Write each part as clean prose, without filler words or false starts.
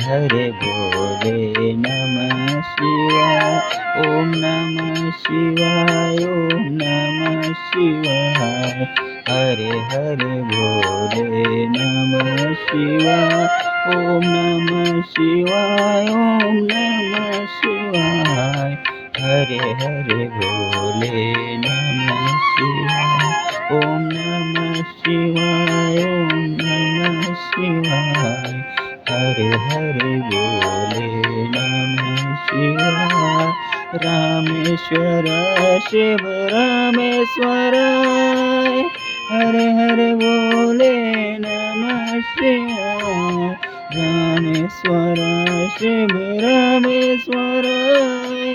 हरे बोले नमः शिवाय। ओम नमः शिवाय, ओम नमः शिवाय। हरे हरे बोले नमः शिवाय। ओम नमः शिवाय, ओम नमः शिवाय। हरे हरे बोले नमः शिवाय। ओम नमः शिवाय, ओम नमः शिवाय। हरे हरे बोले नमः शिवाय। रामेश्वर शिव रामेश्वराय। हरे हरे बोले नमः शिवाय। रामेश्वर शिव रामेश्वराय।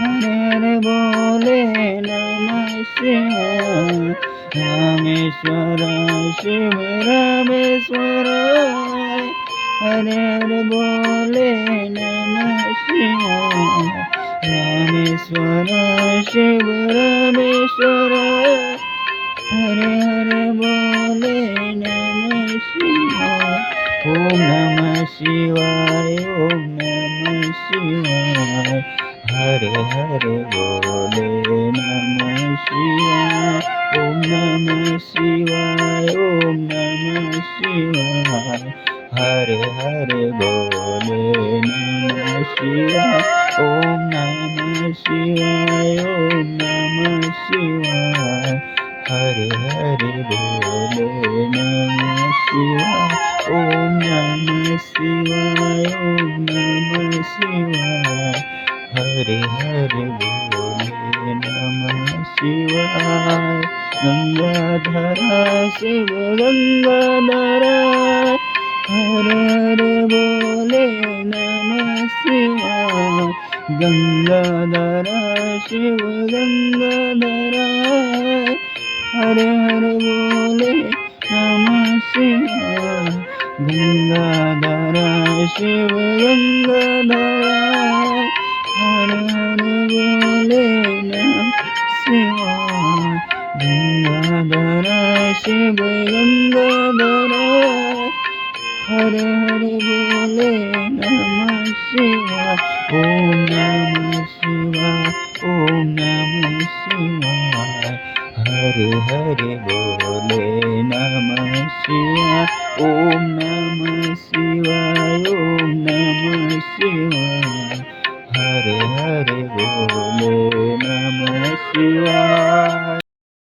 हरे हरे बोले नमः शिवाय। रामेश्वर शिव रामेश्वराय। हरे हरे बोले नमः शिवाय। रामेश्वर शिव रामेश्वराय। हरे हरे बोले नमः शिवाय। ओम नमः शिवाय, ओम नमः शिवाय। हरे हरे बोले नमः शिवाय। ओम नमः शिवाय, ओम नमः शिवाय। हरे हरे बोले नमः शिवाय। ओम नमः शिवाय, ओम नमः शिवाय। हरे हरे बोले नमः शिवाय। ओम नमः शिवाय, ओम नमः शिवाय। हरे हरे बोले नमः शिवाय। गंगाधरा शिव गंगाधरा। हरे हरे बोले नमः शिवाय। गंगाधरा शिव गंगाधरा। हरे हरे बोले नमः शिवाय। गंगाधरा शिव गंगाधरा। हरे हरे बोले नमः शिवाय। गंगाधरा शिव गंगाधरा। हरे हरे बोले नमः शिवाय। ओम नमः शिवाय, ओम नमः शिवाय। हरे हरे बोले नमः शिवाय। ओम नमः शिवाय, ओम नमः शिवाय। हरे हरे बोले नमः शिवाय।